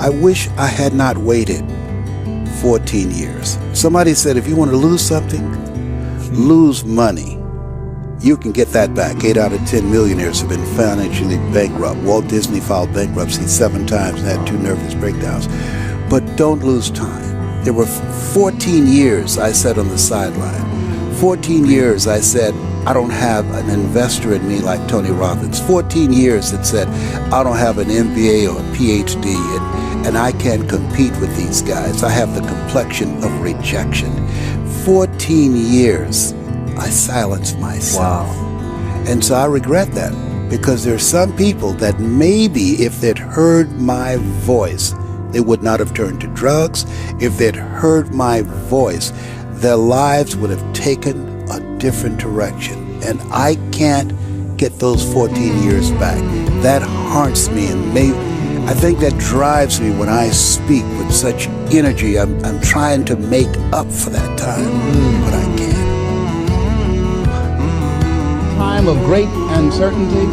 I wish I had not waited 14 years. Somebody said if you want to lose something, lose money. You can get that back. 8 out of 10 millionaires have been financially bankrupt. Walt Disney filed bankruptcy 7 times and had 2 nervous breakdowns. But don't lose time. There were 14 years I sat on the sideline. 14 years I said, I don't have an investor in me like Tony Robbins. 14 years that said, I don't have an MBA or a PhD, and I can't compete with these guys. I have the complexion of rejection. 14 years I silenced myself. Wow. And so I regret that, because there are some people that maybe if they'd heard my voice, they would not have turned to drugs. If they'd heard my voice, their lives would have taken a different direction. And I can't get those 14 years back. That haunts me, and I think that drives me when I speak with such energy. I'm trying to make up for that time, but I can't. Time of great uncertainty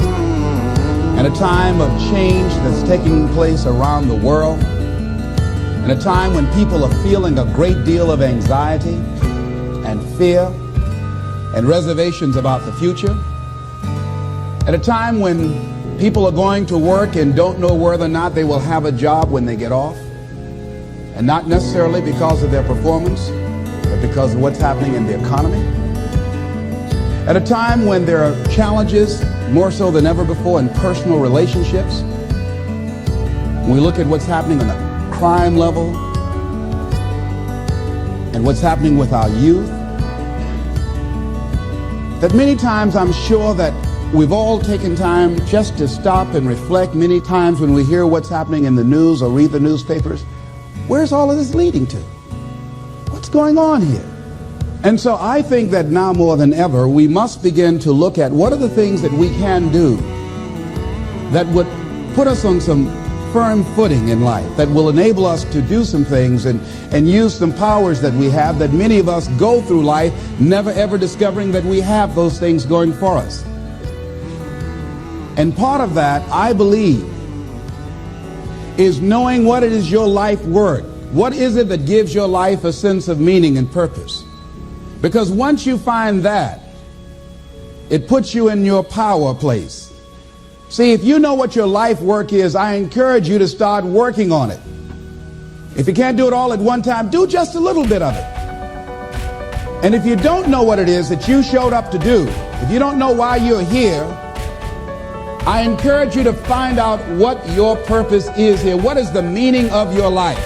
and a time of change that's taking place around the world, and a time when people are feeling a great deal of anxiety and fear and reservations about the future, at a time when people are going to work and don't know whether or not they will have a job when they get off, and not necessarily because of their performance, but because of what's happening in the economy. At a time when there are challenges, more so than ever before, in personal relationships. When we look at what's happening on the crime level and what's happening with our youth, that many times I'm sure that we've all taken time just to stop and reflect. Many times when we hear what's happening in the news or read the newspapers, where's all of this leading to? What's going on here? And so I think that now more than ever, we must begin to look at what are the things that we can do that would put us on some firm footing in life, that will enable us to do some things and use some powers that we have, that many of us go through life never ever discovering that we have those things going for us. And part of that, I believe, is knowing what it is your life worth. What is it that gives your life a sense of meaning and purpose? Because once you find that, it puts you in your power place. See, if you know what your life work is, I encourage you to start working on it. If you can't do it all at one time, do just a little bit of it. And if you don't know what it is that you showed up to do, if you don't know why you're here, I encourage you to find out what your purpose is here. What is the meaning of your life?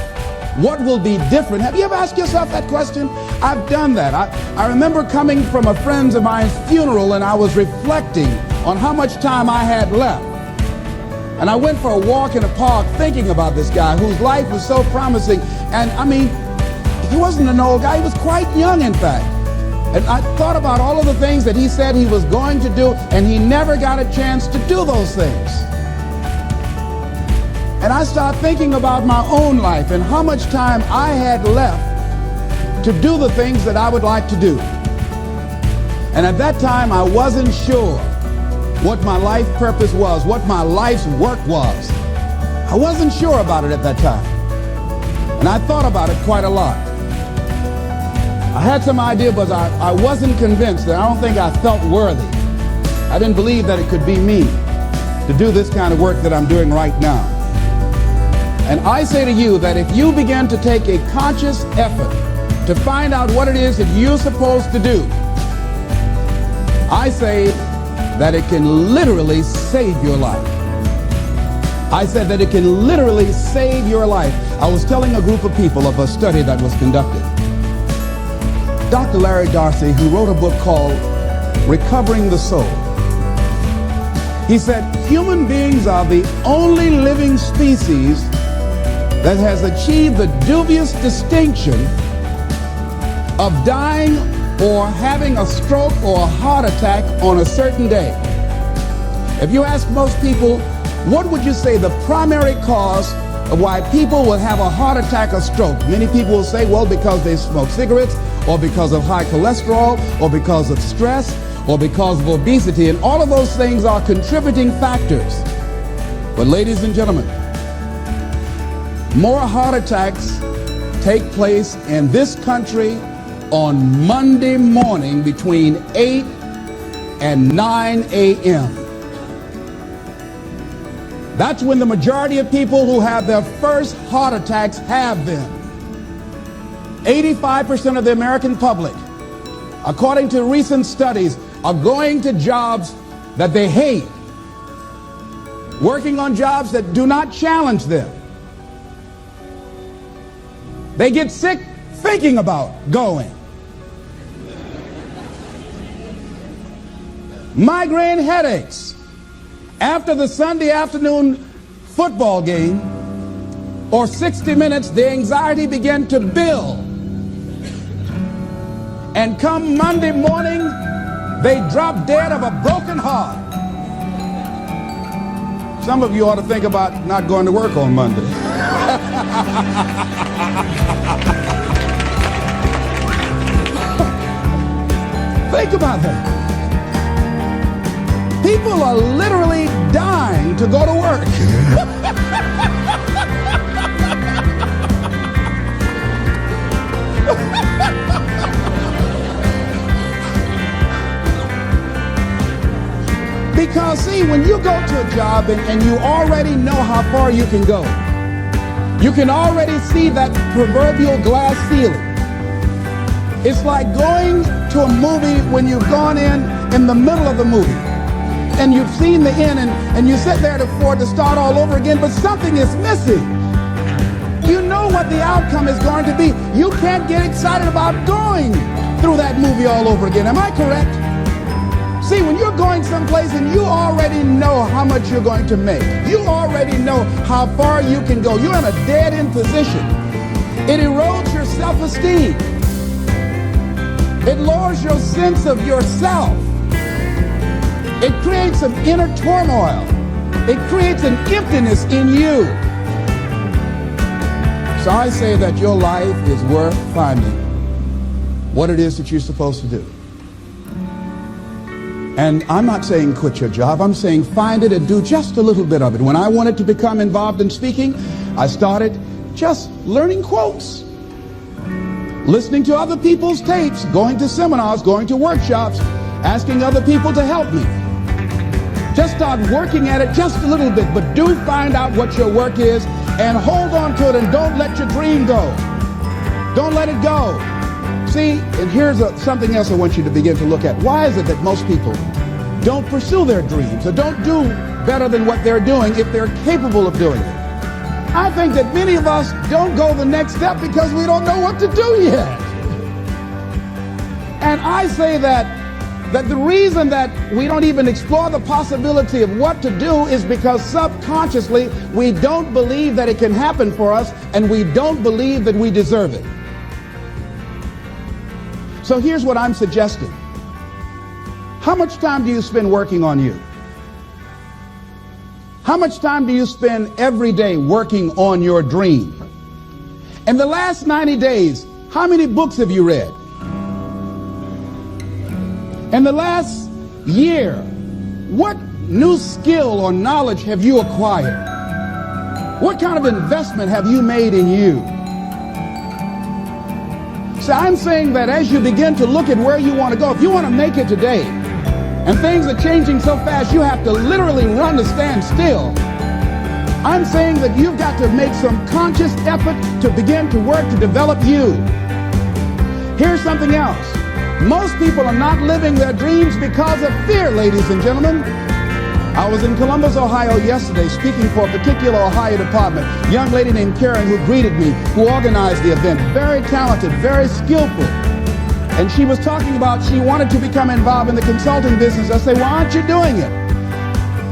What will be different? Have you ever asked yourself that question? I've done that. I remember coming from a friend of mine's funeral, and I was reflecting on how much time I had left. And I went for a walk in a park thinking about this guy whose life was so promising. And I mean, he wasn't an old guy. He was quite young, in fact. And I thought about all of the things that he said he was going to do, and he never got a chance to do those things. And I started thinking about my own life and how much time I had left to do the things that I would like to do. And at that time, I wasn't sure what my life purpose was, what my life's work was. I wasn't sure about it at that time. And I thought about it quite a lot. I had some idea, but I wasn't convinced. That I don't think I felt worthy. I didn't believe that it could be me to do this kind of work that I'm doing right now. And I say to you that if you begin to take a conscious effort to find out what it is that you're supposed to do, I say that it can literally save your life. I said that it can literally save your life. I was telling a group of people of a study that was conducted. Dr. Larry Darcy, who wrote a book called Recovering the Soul, he said human beings are the only living species that has achieved the dubious distinction of dying or having a stroke or a heart attack on a certain day. If you ask most people, what would you say the primary cause of why people will have a heart attack or stroke? Many people will say, well, because they smoke cigarettes, or because of high cholesterol, or because of stress, or because of obesity, and all of those things are contributing factors. But ladies and gentlemen, more heart attacks take place in this country on Monday morning between 8 and 9 a.m. That's when the majority of people who have their first heart attacks have them. 85% of the American public, according to recent studies, are going to jobs that they hate, working on jobs that do not challenge them. They get sick thinking about going. Migraine headaches after the Sunday afternoon football game or 60 minutes, the anxiety began to build. And come Monday morning, they drop dead of a broken heart. Some of you ought to think about not going to work on Monday. Think about that. People are literally dying to go to work. Because see, when you go to a job and you already know how far you can go, you can already see that proverbial glass ceiling. It's like going to a movie when you've gone in the middle of the movie and you've seen the end and you sit there to start all over again, but something is missing. You know what the outcome is going to be. You can't get excited about going through that movie all over again. Am I correct? See, when you're going someplace and you already know how much you're going to make, you already know how far you can go, you're in a dead-end position. It erodes your self-esteem. It lowers your sense of yourself. It creates an inner turmoil. It creates an emptiness in you. So I say that your life is worth finding what it is that you're supposed to do. And I'm not saying quit your job. I'm saying find it and do just a little bit of it. When I wanted to become involved in speaking, I started just learning quotes, listening to other people's tapes, going to seminars, going to workshops, asking other people to help me. Just start working at it just a little bit, but do find out what your work is and hold on to it and don't let your dream go. Don't let it go. See, and here's something else I want you to begin to look at. Why is it that most people don't pursue their dreams or don't do better than what they're doing if they're capable of doing it? I think that many of us don't go the next step because we don't know what to do yet. And I say that the reason that we don't even explore the possibility of what to do is because subconsciously we don't believe that it can happen for us and we don't believe that we deserve it. So here's what I'm suggesting. How much time do you spend working on you? How much time do you spend every day working on your dream? In the last 90 days, how many books have you read? In the last year, what new skill or knowledge have you acquired? What kind of investment have you made in you? So I'm saying that as you begin to look at where you want to go, if you want to make it today, and things are changing so fast, you have to literally run to stand still. I'm saying that you've got to make some conscious effort to begin to work to develop you. Here's something else. Most people are not living their dreams because of fear, ladies and gentlemen. I was in Columbus, Ohio yesterday speaking for a particular Ohio department. A young lady named Karen who greeted me, who organized the event. Very talented, very skillful. And she was talking about she wanted to become involved in the consulting business. I said, why aren't you doing it?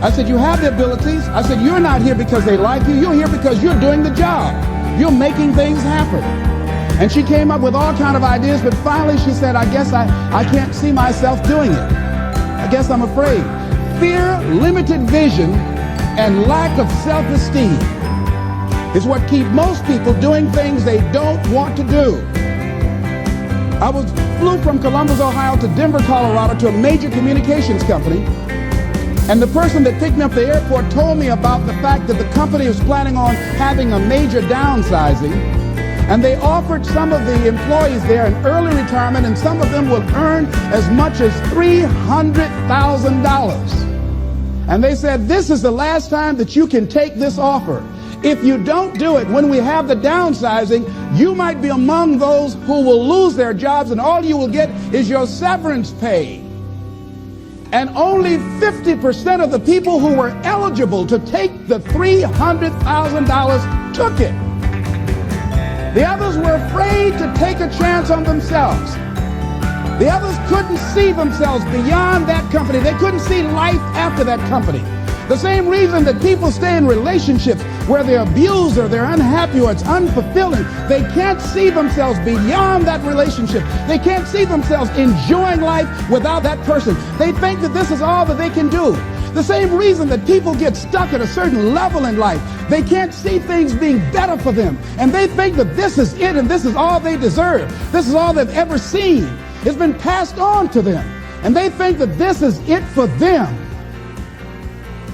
I said, you have the abilities. I said, you're not here because they like you. You're here because you're doing the job. You're making things happen. And she came up with all kinds of ideas, but finally she said, I guess I can't see myself doing it. I guess I'm afraid. Fear, limited vision, and lack of self-esteem is what keep most people doing things they don't want to do. I flew from Columbus, Ohio to Denver, Colorado to a major communications company And the person that picked me up at the airport told me about the fact that the company was planning on having a major downsizing. And they offered some of the employees there an early retirement, and some of them will earn as much as $300,000. And they said, this is the last time that you can take this offer. If you don't do it when we have the downsizing, you might be among those who will lose their jobs, and all you will get is your severance pay. And only 50% of the people who were eligible to take the $300,000 took it. The others were afraid to take a chance on themselves. The others couldn't see themselves beyond that company. They couldn't see life after that company. The same reason that people stay in relationships where they're abused or they're unhappy or it's unfulfilling. They can't see themselves beyond that relationship. They can't see themselves enjoying life without that person. They think that this is all that they can do. The same reason that people get stuck at a certain level in life. They can't see things being better for them. And they think that this is it and this is all they deserve. This is all they've ever seen. It's been passed on to them. And they think that this is it for them.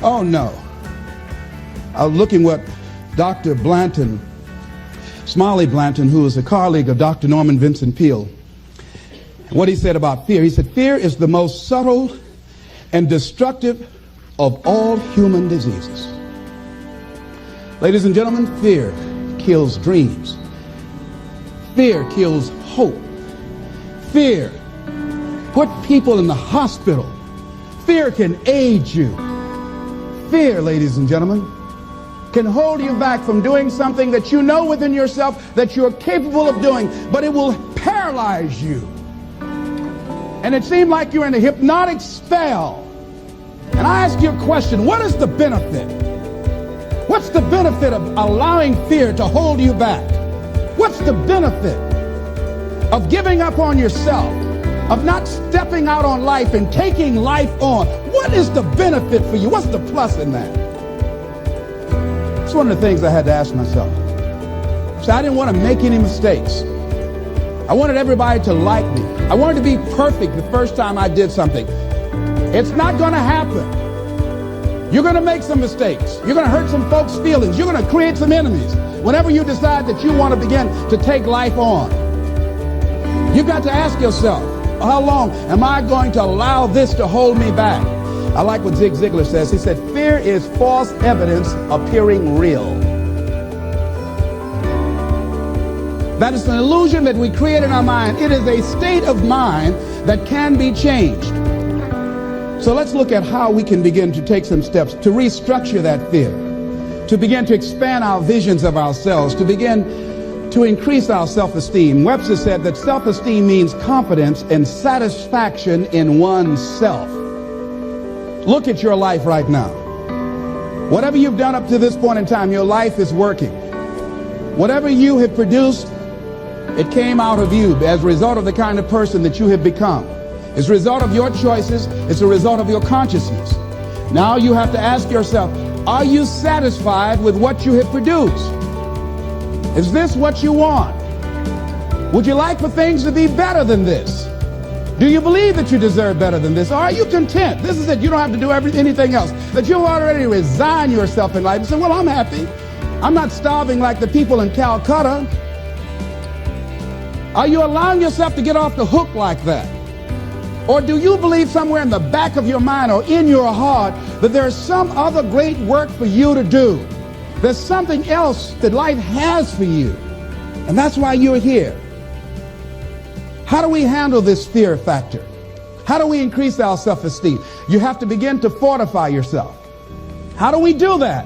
Oh no. I was looking what Dr. Blanton, Smiley Blanton, who is a colleague of Dr. Norman Vincent Peale, what he said about fear. He said, fear is the most subtle and destructive of all human diseases. Ladies and gentlemen, fear kills dreams. Fear kills hope. Fear put people in the hospital. Fear can age you. Fear, ladies and gentlemen, can hold you back from doing something that you know within yourself that you're capable of doing, but it will paralyze you. And it seemed like you're in a hypnotic spell. And I ask you a question, what is the benefit? What's the benefit of allowing fear to hold you back? What's the benefit of giving up on yourself, of not stepping out on life and taking life on? What is the benefit for you? What's the plus in that? It's one of the things I had to ask myself. So I didn't want to make any mistakes. I wanted everybody to like me. I wanted to be perfect the first time I did something. It's not going to happen. You're going to make some mistakes. You're going to hurt some folks' feelings. You're going to create some enemies whenever you decide that you want to begin to take life on. You've got to ask yourself, how long am I going to allow this to hold me back? I like what Zig Ziglar says. He said, fear is false evidence appearing real. That is an illusion that we create in our mind. It is a state of mind that can be changed. So let's look at how we can begin to take some steps to restructure that fear, to begin to expand our visions of ourselves, to begin to increase our self-esteem. Webster said that self-esteem means confidence and satisfaction in oneself. Look at your life right now. Whatever you've done up to this point in time, your life is working. Whatever you have produced, it came out of you as a result of the kind of person that you have become. It's a result of your choices. It's a result of your consciousness. Now you have to ask yourself, are you satisfied with what you have produced? Is this what you want? Would you like for things to be better than this? Do you believe that you deserve better than this? Or are you content? This is it. You don't have to do anything else. That you'll already resign yourself in life and say, well, I'm happy. I'm not starving like the people in Calcutta. Are you allowing yourself to get off the hook like that? Or do you believe somewhere in the back of your mind or in your heart that there's some other great work for you to do? There's something else that life has for you. And that's why you're here. How do we handle this fear factor? How do we increase our self-esteem? You have to begin to fortify yourself. How do we do that?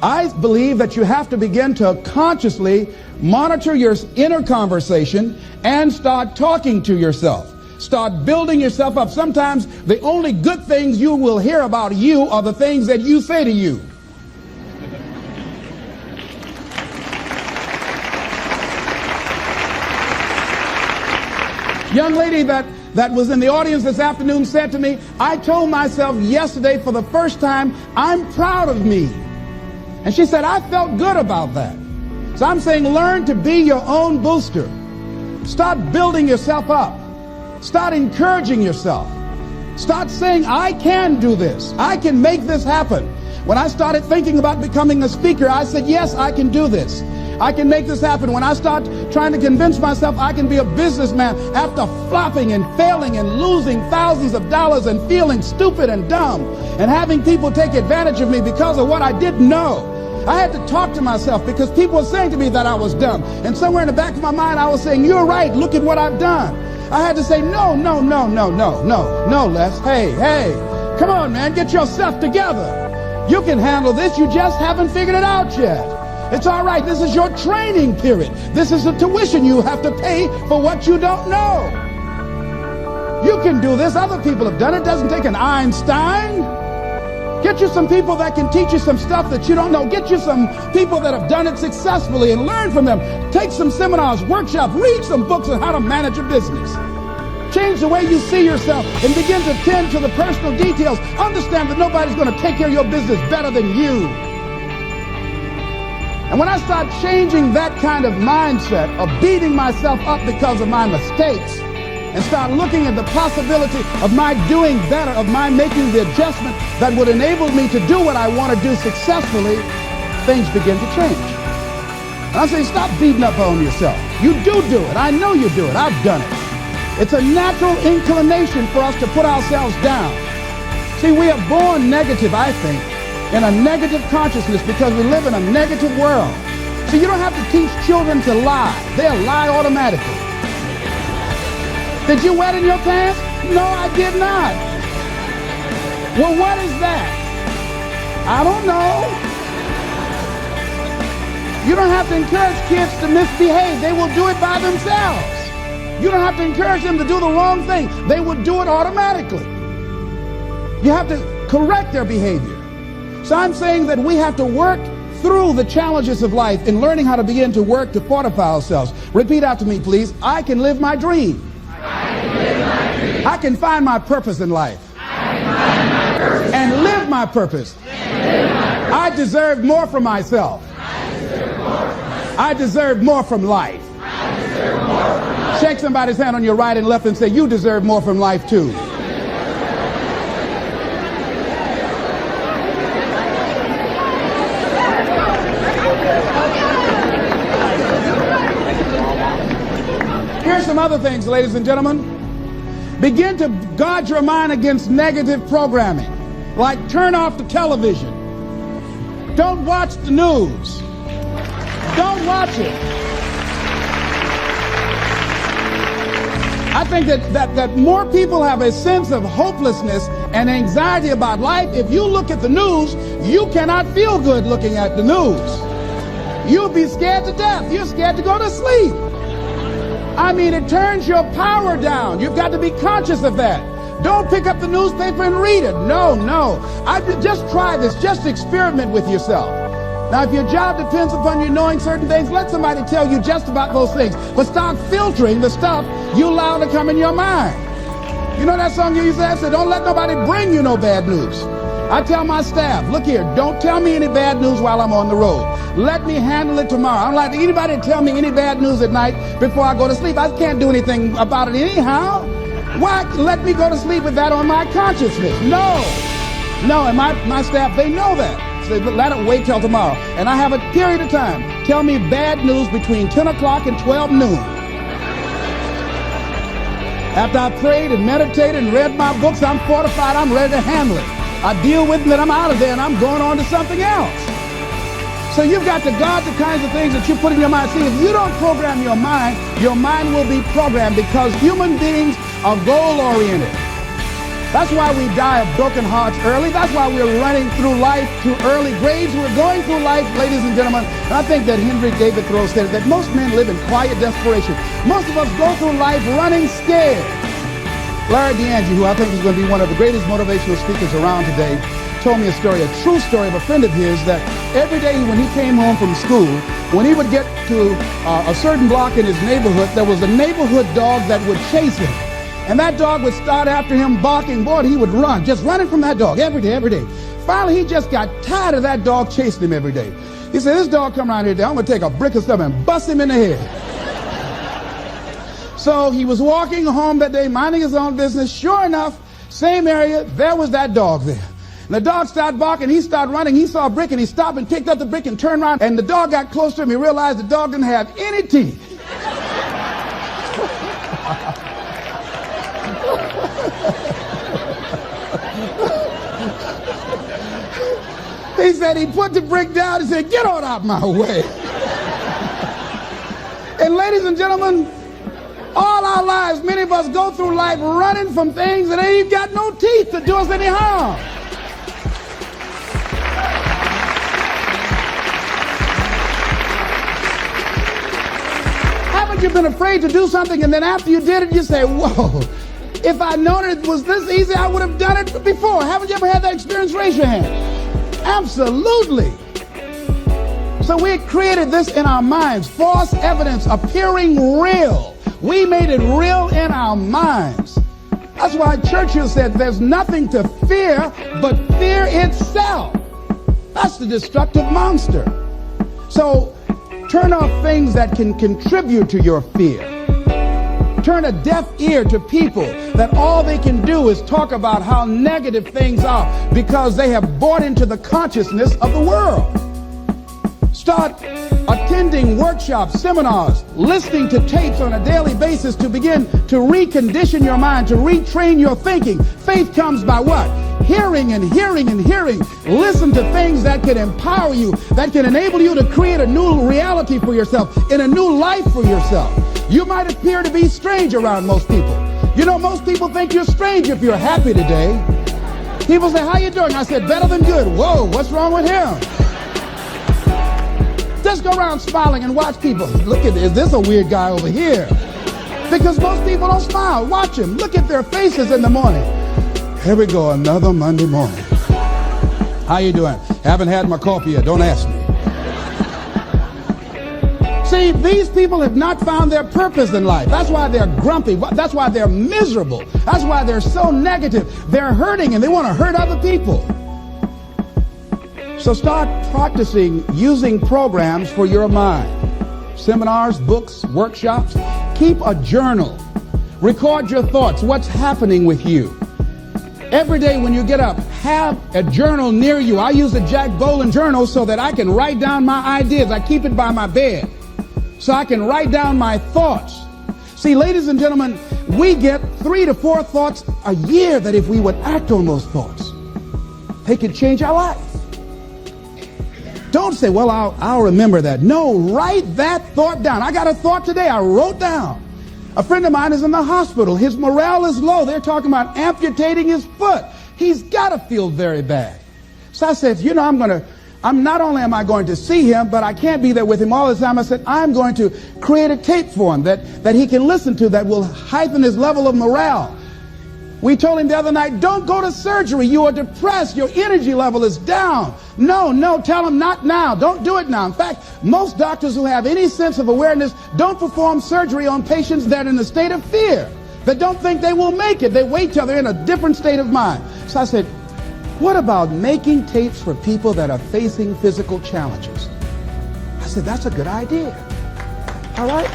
I believe that you have to begin to consciously monitor your inner conversation and start talking to yourself. Start building yourself up. Sometimes the only good things you will hear about you are the things that you say to you. Young lady that was in the audience this afternoon said to me, I told myself yesterday for the first time, I'm proud of me. And she said, I felt good about that. So I'm saying learn to be your own booster. Start building yourself up. Start encouraging yourself. Start saying, I can do this. I can make this happen. When I started thinking about becoming a speaker, I said, yes, I can do this. I can make this happen. When I start trying to convince myself I can be a businessman after flopping and failing and losing thousands of dollars and feeling stupid and dumb and having people take advantage of me because of what I didn't know, I had to talk to myself because people were saying to me that I was dumb. And somewhere in the back of my mind, I was saying, you're right. Look at what I've done. I had to say, no, Les. Hey, come on, man. Get yourself together. You can handle this. You just haven't figured it out yet. It's all right. This is your training period. This is the tuition you have to pay for what you don't know. You can do this. Other people have done it. It doesn't take an Einstein. Get you some people that can teach you some stuff that you don't know. Get you some people that have done it successfully and learn from them. Take some seminars, workshops, read some books on how to manage a business. Change the way you see yourself and begin to tend to the personal details. Understand that nobody's going to take care of your business better than you. And when I start changing that kind of mindset of beating myself up because of my mistakes and start looking at the possibility of my doing better, of my making the adjustment that would enable me to do what I want to do successfully, things begin to change. And I say, stop beating up on yourself. You do it. I know you do it. I've done it. It's a natural inclination for us to put ourselves down. See, we are born negative, I think, in a negative consciousness because we live in a negative world. So you don't have to teach children to lie. They'll lie automatically. Did you wet in your pants? No, I did not. Well, what is that? I don't know. You don't have to encourage kids to misbehave. They will do it by themselves. You don't have to encourage them to do the wrong thing. They will do it automatically. You have to correct their behavior. So I'm saying that we have to work through the challenges of life in learning how to begin to work to fortify ourselves. Repeat after me, please. I can live my dream. I can find my purpose in life. And live my purpose. I deserve more from myself. I deserve more from life. Shake somebody's hand on your right and left and say, you deserve more from life too. Here's some other things, ladies and gentlemen. Begin to guard your mind against negative programming, like turn off the television. Don't watch the news. Don't watch it. I think that more people have a sense of hopelessness and anxiety about life. If you look at the news, you cannot feel good looking at the news. You'll be scared to death. You're scared to go to sleep. I mean, it turns your power down. You've got to be conscious of that. Don't pick up the newspaper and read it. No. Just try this. Just experiment with yourself. Now, if your job depends upon you knowing certain things, let somebody tell you just about those things. But start filtering the stuff you allow to come in your mind. You know that song you used to have? Say, don't let nobody bring you no bad news. I tell my staff, look here, don't tell me any bad news while I'm on the road. Let me handle it tomorrow. I don't like anybody to tell me any bad news at night before I go to sleep. I can't do anything about it anyhow. Why let me go to sleep with that on my consciousness? No, and my staff, they know that. They let it wait till tomorrow. And I have a period of time. Tell me bad news between 10 o'clock and 12 noon. After I prayed and meditated and read my books, I'm fortified. I'm ready to handle it. I deal with it, and I'm out of there, and I'm going on to something else. So you've got to guard the kinds of things that you put in your mind. See, if you don't program your mind will be programmed because human beings are goal-oriented. That's why we die of broken hearts early. That's why we're running through life to early graves. We're going through life, ladies and gentlemen. And I think that Henry David Thoreau said that most men live in quiet desperation. Most of us go through life running scared. Larry DeAngie, who I think is going to be one of the greatest motivational speakers around today, told me a story, a true story of a friend of his, that every day when he came home from school, when he would get to a certain block in his neighborhood, there was a neighborhood dog that would chase him. And that dog would start after him barking. Boy, he would run, just running from that dog every day. Finally, he just got tired of that dog chasing him every day. He said, this dog come around here today, I'm going to take a brick of stuff and bust him in the head. So he was walking home that day, minding his own business. Sure enough, Same area, there was that dog there. And the dog started barking, he started running, he saw a brick and he stopped and picked up the brick and turned around, and the dog got close to him. He realized the dog didn't have any teeth. He said he put the brick down and said, "Get on out my way." And ladies and gentlemen, all our lives, many of us go through life running from things that ain't got no teeth to do us any harm. Haven't you been afraid to do something and then after you did it, you say, "Whoa, if I'd known it was this easy, I would have done it before"? Haven't you ever had that experience? Raise your hand. Absolutely. So we created this in our minds, false evidence appearing real. We made it real in our minds. That's why Churchill said there's nothing to fear but fear itself. That's the destructive monster. So turn off things that can contribute to your fear. Turn a deaf ear to people that all they can do is talk about how negative things are because they have bought into the consciousness of the world. Start attending workshops, seminars, listening to tapes on a daily basis to begin to recondition your mind, to retrain your thinking. Faith comes by what? Hearing and hearing and hearing. Listen to things that can empower you, that can enable you to create a new reality for yourself, and a new life for yourself. You might appear to be strange around most people. You know, most people think you're strange if you're happy today. People say, "How you doing?" I said, "Better than good." Whoa, what's wrong with him? Just go around smiling and watch people. Look at this. Is this a weird guy over here? Because most people don't smile. Watch them. Look at their faces in the morning. Here we go, another Monday morning. How you doing? Haven't had my coffee yet. Don't ask me. See, these people have not found their purpose in life. That's why they're grumpy. That's why they're miserable. That's why they're so negative. They're hurting and they want to hurt other people. So start practicing using programs for your mind. Seminars, books, workshops. Keep a journal. Record your thoughts. What's happening with you? Every day when you get up, have a journal near you. I use a Jack Boland journal so that I can write down my ideas. I keep it by my bed so I can write down my thoughts. See, ladies and gentlemen, we get 3 to 4 thoughts a year that if we would act on those thoughts, they could change our life. Don't say, "Well, I'll remember that." No, write that thought down. I got a thought today I wrote down. A friend of mine is in the hospital. His morale is low. They're talking about amputating his foot. He's got to feel very bad. So I said, you know, not only am I going to see him, but I can't be there with him all the time. I said, I'm going to create a tape for him that he can listen to that will heighten his level of morale. We told him the other night, don't go to surgery. You are depressed. Your energy level is down. No, tell him not now. Don't do it now. In fact, most doctors who have any sense of awareness don't perform surgery on patients that are in a state of fear, that don't think they will make it. They wait till they're in a different state of mind. So I said, what about making tapes for people that are facing physical challenges? I said, that's a good idea. All right?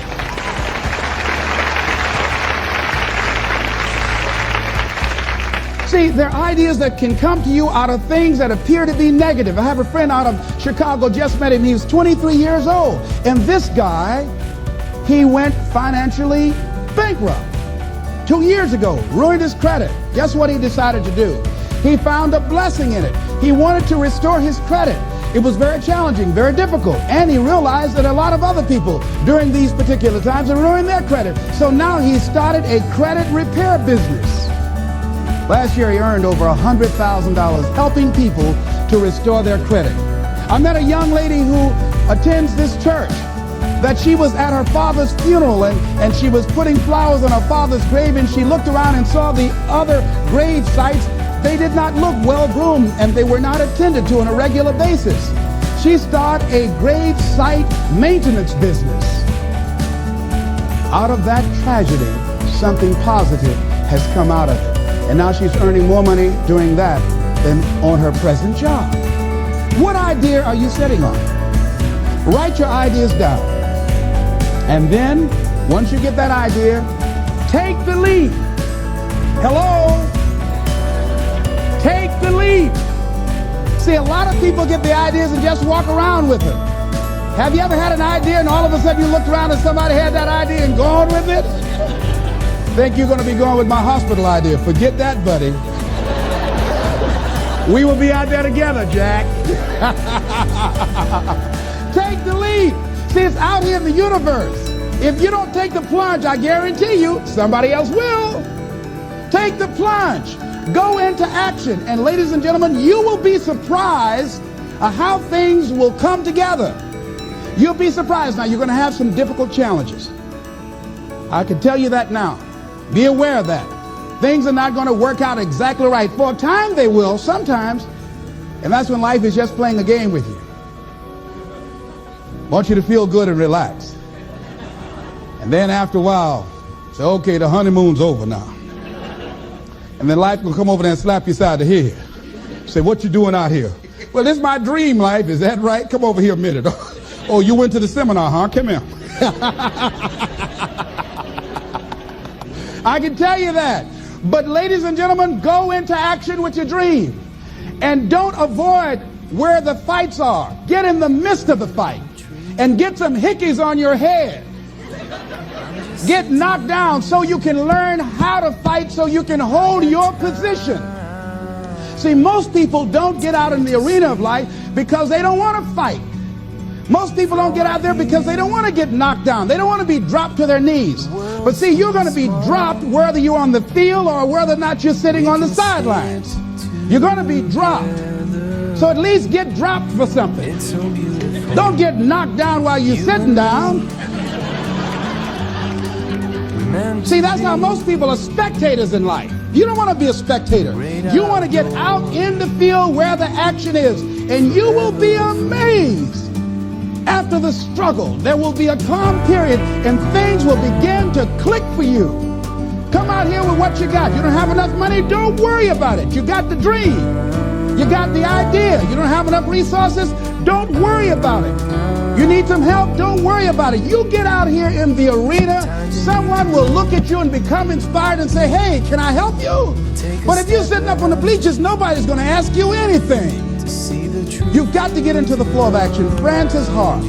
See, there are ideas that can come to you out of things that appear to be negative. I have a friend out of Chicago, just met him. He was 23 years old. And this guy, he went financially bankrupt 2 years ago, ruined his credit. Guess what he decided to do? He found a blessing in it. He wanted to restore his credit. It was very challenging, very difficult. And he realized that a lot of other people during these particular times are ruining their credit. So now he started a credit repair business. Last year he earned over $100,000 helping people to restore their credit. I met a young lady who attends this church, that she was at her father's funeral and she was putting flowers on her father's grave, and she looked around and saw the other grave sites. They did not look well groomed and they were not attended to on a regular basis. She started a grave site maintenance business. Out of that tragedy, something positive has come out of it. And now she's earning more money doing that than on her present job. What idea are you sitting on? Write your ideas down. And then, once you get that idea, take the lead. Hello? the lead. See, a lot of people get the ideas and just walk around with them. Have you ever had an idea and all of a sudden you looked around and somebody had that idea and gone with it? Think you're going to be going with my hospital idea. Forget that, buddy. We will be out there together, Jack. Take the lead. See, it's out here in the universe. If you don't take the plunge, I guarantee you, somebody else will. Take the plunge. Go into action. And ladies and gentlemen, you will be surprised at how things will come together. You'll be surprised. Now, you're going to have some difficult challenges. I can tell you that now. Be aware of that. Things are not going to work out exactly right. For a time they will, sometimes. And that's when life is just playing a game with you. I want you to feel good and relax. And then after a while, say, okay, the honeymoon's over now. And then life will come over there and slap you side the head. Say, what you doing out here? Well, this is my dream life. Is that right? Come over here a minute. Oh, you went to the seminar, huh? Come here. I can tell you that. But ladies and gentlemen, go into action with your dream. And don't avoid where the fights are. Get in the midst of the fight. And get some hickeys on your head. Get knocked down so you can learn how to fight, so you can hold your position. See, most people don't get out in the arena of life because they don't want to fight. Most people don't get out there because they don't want to get knocked down. They don't want to be dropped to their knees. But see, you're going to be dropped whether you're on the field or whether or not you're sitting on the sidelines. You're going to be dropped. So at least get dropped for something. Don't get knocked down while you're sitting down. See, that's how most people are spectators in life. You don't want to be a spectator. You want to get out in the field where the action is. And you will be amazed. After the struggle, there will be a calm period and things will begin to click for you. Come out here with what you got. You don't have enough money? Don't worry about it. You got the dream. You got the idea. You don't have enough resources? Don't worry about it. You need some help? Don't worry about it. You get out here in the arena, someone will look at you and become inspired and say, hey, can I help you? But if you're sitting up on the bleachers, nobody's going to ask you anything. You've got to get into the flow of action. Frances Hart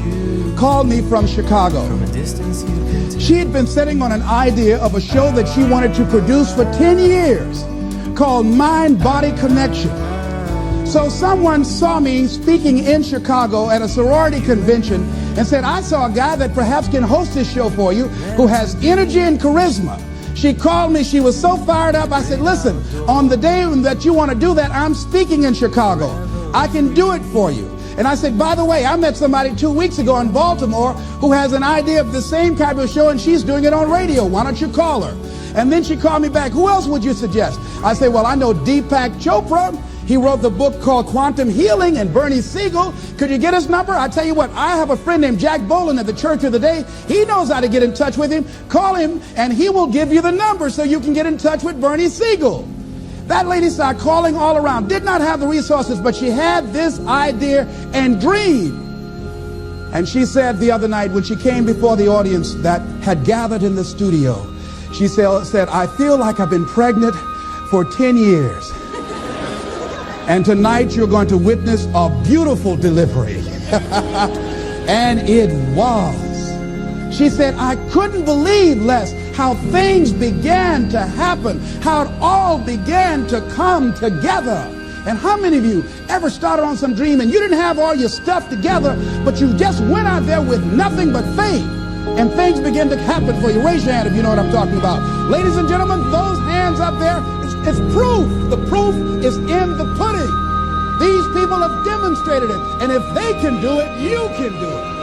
called me from Chicago. She had been sitting on an idea of a show that she wanted to produce for 10 years called Mind-Body Connection. So someone saw me speaking in Chicago at a sorority convention and said, I saw a guy that perhaps can host this show for you who has energy and charisma. She called me. She was so fired up. I said, listen, on the day that you want to do that, I'm speaking in Chicago. I can do it for you. And I said, by the way, I met somebody 2 weeks ago in Baltimore who has an idea of the same type of show, and she's doing it on radio. Why don't you call her? And then she called me back. Who else would you suggest? I said, well, I know Deepak Chopra. He wrote the book called Quantum Healing, and Bernie Siegel. Could you get his number? I tell you what, I have a friend named Jack Boland at the Church of the Day. He knows how to get in touch with him. Call him, and he will give you the number so you can get in touch with Bernie Siegel. That lady started calling all around. Did not have the resources, but she had this idea and dream. And she said the other night when she came before the audience that had gathered in the studio, she said, I feel like I've been pregnant for 10 years. And tonight you're going to witness a beautiful delivery. And it was. She said, I couldn't believe, Les, how things began to happen, how it all began to come together. And how many of you ever started on some dream and you didn't have all your stuff together, but you just went out there with nothing but faith, and things began to happen for you? Raise your hand if you know what I'm talking about. Ladies and gentlemen, those hands up there, it's proof. The proof is in the pudding. These people have demonstrated it. And if they can do it, you can do it.